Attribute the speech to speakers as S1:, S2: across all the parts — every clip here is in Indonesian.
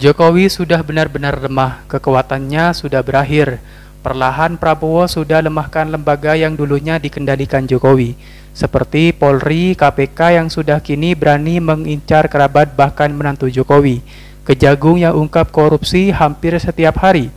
S1: Jokowi sudah benar-benar lemah, kekuatannya sudah berakhir. Perlahan Prabowo sudah lemahkan lembaga yang dulunya dikendalikan Jokowi, seperti Polri, KPK yang sudah kini berani mengincar kerabat bahkan menantu Jokowi. Kejagung yang ungkap korupsi hampir setiap hari,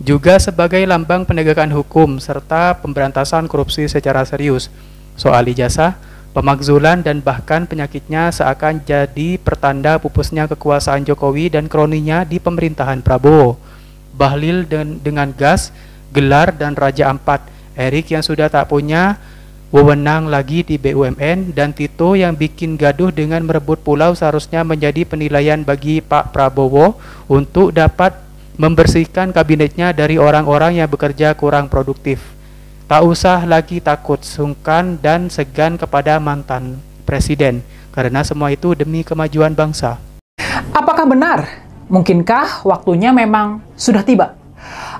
S1: juga sebagai lambang penegakan hukum serta pemberantasan korupsi secara serius. Soal ijazah, pemakzulan dan bahkan penyakitnya seakan jadi pertanda pupusnya kekuasaan Jokowi dan kroninya di pemerintahan Prabowo. Bahlil dengan gas, gelar dan Raja Ampat, Erik yang sudah tak punya wewenang lagi di BUMN, dan Tito yang bikin gaduh dengan merebut pulau seharusnya menjadi penilaian bagi Pak Prabowo untuk dapat membersihkan kabinetnya dari orang-orang yang bekerja kurang produktif. Tak usah lagi takut, sungkan dan segan kepada mantan presiden, karena semua itu demi kemajuan bangsa.
S2: Apakah benar? Mungkinkah waktunya memang sudah tiba?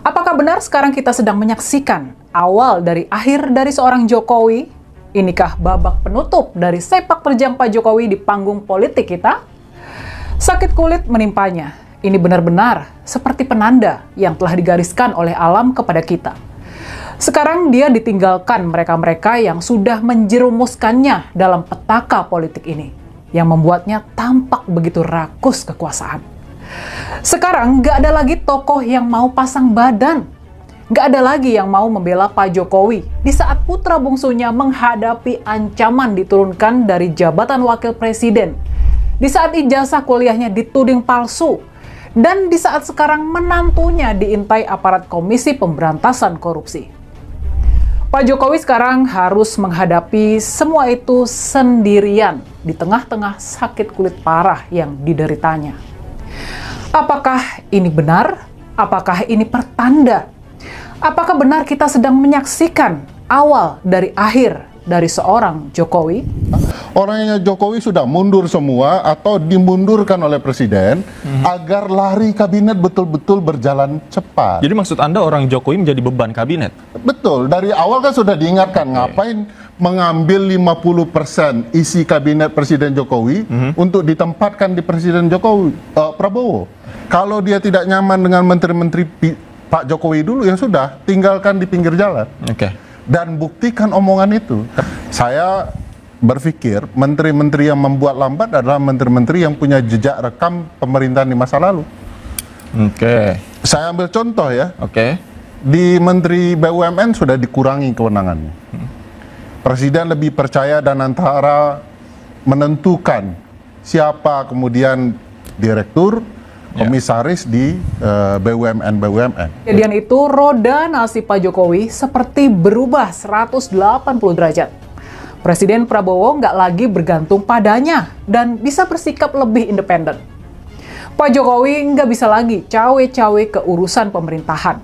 S2: Apakah benar sekarang kita sedang menyaksikan awal dari akhir dari seorang Jokowi? Inikah babak penutup dari sepak terjang Pak Jokowi di panggung politik kita? Sakit kulit menimpanya. Ini benar-benar seperti penanda yang telah digariskan oleh alam kepada kita. Sekarang dia ditinggalkan mereka-mereka yang sudah menjerumuskannya dalam petaka politik ini, yang membuatnya tampak begitu rakus kekuasaan. Sekarang gak ada lagi tokoh yang mau pasang badan, gak ada lagi yang mau membela Pak Jokowi di saat putra bungsunya menghadapi ancaman diturunkan dari jabatan wakil presiden, di saat ijazah kuliahnya dituding palsu, dan di saat sekarang menantunya diintai aparat Komisi Pemberantasan Korupsi. Pak Jokowi sekarang harus menghadapi semua itu sendirian di tengah-tengah sakit kulit parah yang dideritanya. Apakah ini benar? Apakah ini pertanda? Apakah benar kita sedang menyaksikan awal dari akhir dari seorang Jokowi?
S3: Orangnya Jokowi sudah mundur semua atau dimundurkan oleh presiden agar lari kabinet betul-betul berjalan cepat.
S4: Jadi maksud Anda orang Jokowi menjadi beban kabinet?
S3: Betul, dari awal kan sudah diingatkan ngapain mengambil 50% isi kabinet Presiden Jokowi untuk ditempatkan di Presiden Jokowi, Prabowo. Kalau dia tidak nyaman dengan menteri-menteri Pak Jokowi dulu, ya sudah, tinggalkan di pinggir jalan. Dan buktikan omongan itu. Saya berpikir menteri-menteri yang membuat lambat adalah menteri-menteri yang punya jejak rekam pemerintahan di masa lalu. Saya ambil contoh ya. Di Menteri BUMN sudah dikurangi kewenangannya. Presiden lebih percaya dan antara menentukan siapa kemudian direktur, komisaris di BUMN.
S2: Kejadian itu roda nasib Pak Jokowi seperti berubah 180 derajat. Presiden Prabowo nggak lagi bergantung padanya dan bisa bersikap lebih independen. Pak Jokowi nggak bisa lagi cawe-cawe ke urusan pemerintahan.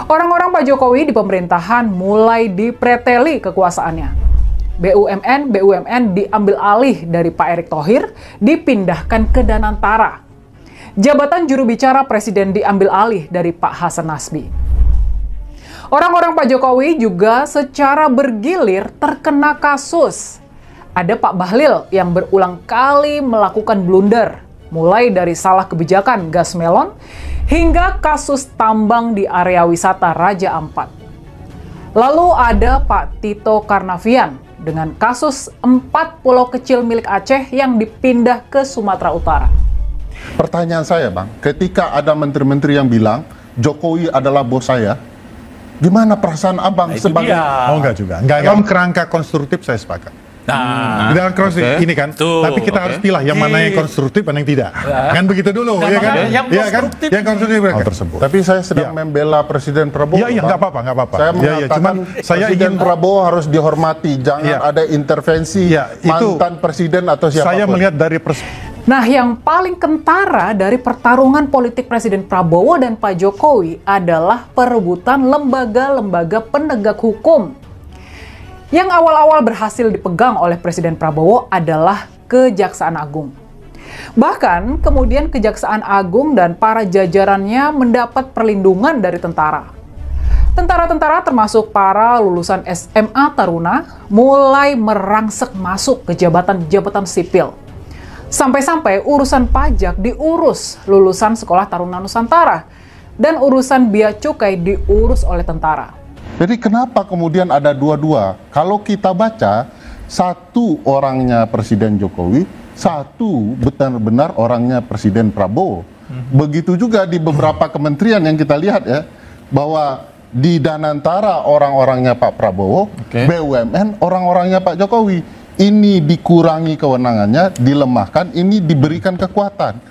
S2: Orang-orang Pak Jokowi di pemerintahan mulai dipreteli kekuasaannya. BUMN diambil alih dari Pak Erick Thohir, dipindahkan ke Danantara. Jabatan juru bicara presiden diambil alih dari Pak Hasan Nasbi. Orang-orang Pak Jokowi juga secara bergilir terkena kasus. Ada Pak Bahlil yang berulang kali melakukan blunder, mulai dari salah kebijakan gas melon hingga kasus tambang di area wisata Raja Ampat. Lalu ada Pak Tito Karnavian dengan kasus 4 pulau kecil milik Aceh yang dipindah ke Sumatera Utara.
S3: Pertanyaan saya, Bang, ketika ada menteri-menteri yang bilang Jokowi adalah bos saya, gimana perasaan Abang sebagai...
S5: Oh, enggak juga. Dalam kerangka konstruktif saya sepakat. Di dalam konstruktif ini kan, tapi kita harus pilih yang mana yang konstruktif dan yang tidak. Kan begitu dulu, ya kan? Yang konstruktif
S3: tersebut. Tapi saya sedang membela Presiden Prabowo.
S5: Iya, nggak apa-apa.
S3: Saya mengatakan Presiden Prabowo harus dihormati, jangan ada intervensi mantan presiden atau siapapun.
S5: Saya melihat dari
S2: Nah, yang paling kentara dari pertarungan politik Presiden Prabowo dan Pak Jokowi adalah perebutan lembaga-lembaga penegak hukum. Yang awal-awal berhasil dipegang oleh Presiden Prabowo adalah Kejaksaan Agung. Bahkan, kemudian Kejaksaan Agung dan para jajarannya mendapat perlindungan dari tentara. Tentara-tentara termasuk para lulusan SMA Taruna mulai merangsek masuk ke jabatan-jabatan sipil. Sampai-sampai urusan pajak diurus lulusan Sekolah Taruna Nusantara dan urusan bea cukai diurus oleh tentara.
S3: Jadi kenapa kemudian ada dua-dua? Kalau kita baca, satu orangnya Presiden Jokowi, satu benar-benar orangnya Presiden Prabowo. Begitu juga di beberapa kementerian yang kita lihat ya, bahwa di Danantara orang-orangnya Pak Prabowo, BUMN orang-orangnya Pak Jokowi. Ini dikurangi kewenangannya, dilemahkan, ini diberikan kekuatan.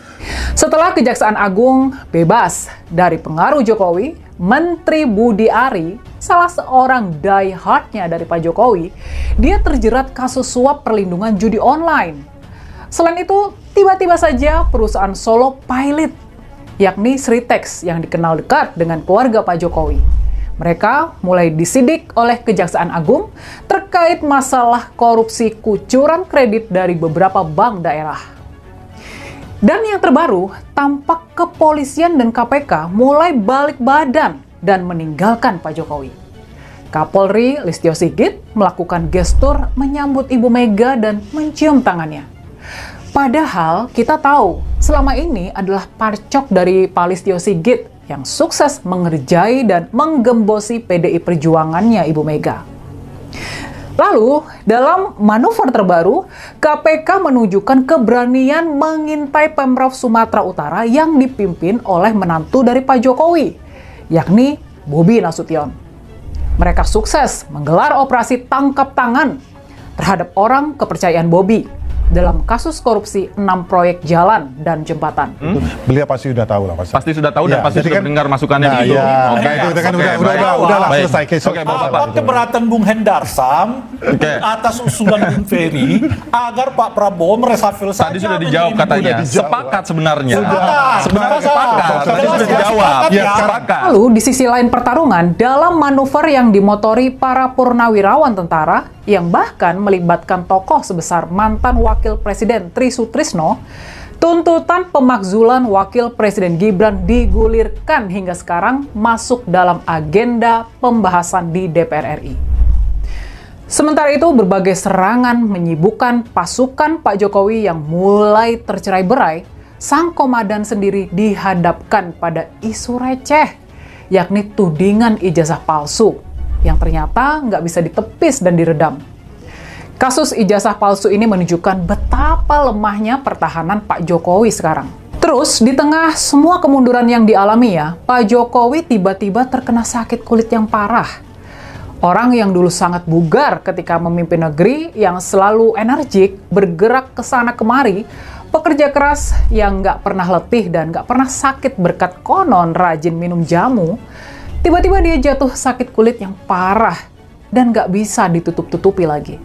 S2: Setelah Kejaksaan Agung bebas dari pengaruh Jokowi, Menteri Budi Ari, salah seorang die-hardnya dari Pak Jokowi, dia terjerat kasus suap perlindungan judi online. Selain itu, tiba-tiba saja perusahaan Solo Pilot, yakni Sritex yang dikenal dekat dengan keluarga Pak Jokowi. Mereka mulai disidik oleh Kejaksaan Agung terkait masalah korupsi kucuran kredit dari beberapa bank daerah. Dan yang terbaru, tampak kepolisian dan KPK mulai balik badan dan meninggalkan Pak Jokowi. Kapolri Listio Sigit melakukan gestur menyambut Ibu Mega dan mencium tangannya. Padahal kita tahu selama ini adalah parcok dari Pak Listio Sigit yang sukses mengerjai dan menggembosi PDI Perjuangannya Ibu Mega. Lalu, dalam manuver terbaru, KPK menunjukkan keberanian mengintai Pemprov Sumatera Utara yang dipimpin oleh menantu dari Pak Jokowi, yakni Bobi Nasution. Mereka sukses menggelar operasi tangkap tangan terhadap orang kepercayaan Bobi dalam kasus korupsi 6 proyek jalan dan jembatan.
S5: Beliau pasti sudah tahu lah.
S4: Pasti sudah tahu dan pasti sudah mendengar masukannya gitu.
S5: Itu kan udah selesai.
S6: Apa keberatan Bung Hendar Sam atas usulan Bung Ferry agar Pak Prabowo meresafel saja?
S4: Tadi sudah dijawab katanya. Sepakat sebenarnya.
S6: Sebenarnya
S4: sepakat. Tadi sudah dijawab.
S6: Sepakat.
S2: Lalu di sisi lain pertarungan, dalam manuver yang dimotori para purnawirawan tentara yang bahkan melibatkan tokoh sebesar mantan Wakil Presiden Tri Sutrisno, tuntutan pemakzulan Wakil Presiden Gibran digulirkan hingga sekarang masuk dalam agenda pembahasan di DPR RI. Sementara itu, berbagai serangan menyibukkan pasukan Pak Jokowi yang mulai tercerai-berai. Sang komandan sendiri dihadapkan pada isu receh, yakni tudingan ijazah palsu, yang ternyata nggak bisa ditepis dan diredam. Kasus ijazah palsu ini menunjukkan betapa lemahnya pertahanan Pak Jokowi sekarang. Terus, di tengah semua kemunduran yang dialami ya, Pak Jokowi tiba-tiba terkena sakit kulit yang parah. Orang yang dulu sangat bugar ketika memimpin negeri, yang selalu energik, bergerak ke sana kemari, pekerja keras yang nggak pernah letih dan nggak pernah sakit berkat konon rajin minum jamu, tiba-tiba dia jatuh sakit kulit yang parah dan nggak bisa ditutup-tutupi lagi.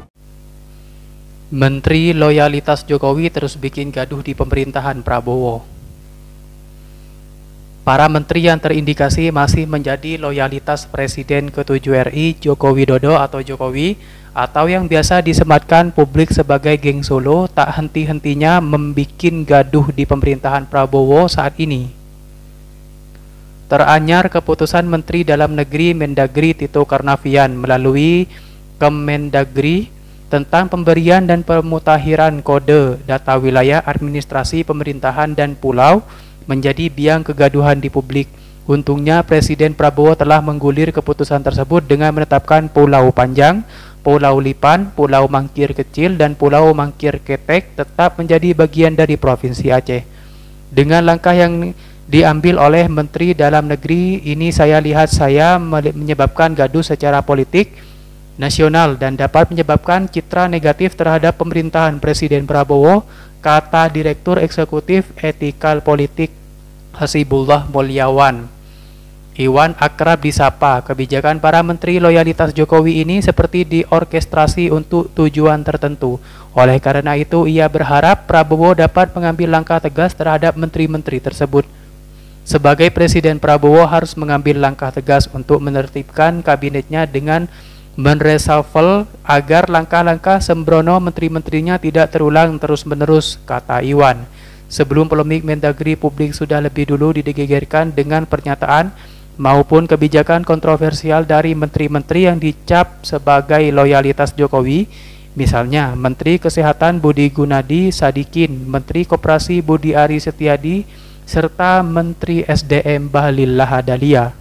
S1: Menteri loyalitas Jokowi terus bikin gaduh di pemerintahan Prabowo. Para menteri yang terindikasi masih menjadi loyalitas Presiden ke-7 RI Joko Widodo atau Jokowi, atau yang biasa disematkan publik sebagai geng Solo, tak henti-hentinya membikin gaduh di pemerintahan Prabowo saat ini. Teranyar keputusan Menteri Dalam Negeri Mendagri Tito Karnavian melalui Kemendagri tentang pemberian dan pemutakhiran kode data wilayah administrasi pemerintahan dan pulau menjadi biang kegaduhan di publik. Untungnya Presiden Prabowo telah menggulir keputusan tersebut dengan menetapkan Pulau Panjang, Pulau Lipan, Pulau Mangkir Kecil, dan Pulau Mangkir Ketek tetap menjadi bagian dari Provinsi Aceh. Dengan langkah yang diambil oleh Menteri Dalam Negeri ini, saya lihat menyebabkan gaduh secara politik nasional dan dapat menyebabkan citra negatif terhadap pemerintahan Presiden Prabowo, kata Direktur Eksekutif Etikal Politik Hasibullah Mulyawan. Iwan akrab disapa, kebijakan para menteri loyalitas Jokowi ini seperti diorkestrasi untuk tujuan tertentu. Oleh karena itu, ia berharap Prabowo dapat mengambil langkah tegas terhadap menteri-menteri tersebut. Sebagai Presiden, Prabowo harus mengambil langkah tegas untuk menertibkan kabinetnya dengan mereshuffle agar langkah-langkah sembrono menteri-menterinya tidak terulang terus-menerus, kata Iwan. Sebelum polemik Mendagri, publik sudah lebih dulu digegerkan dengan pernyataan maupun kebijakan kontroversial dari menteri-menteri yang dicap sebagai loyalitas Jokowi. Misalnya, Menteri Kesehatan Budi Gunadi Sadikin, Menteri Koperasi Budi Ari Setiadi, serta Menteri SDM Bahlil Lahadalia.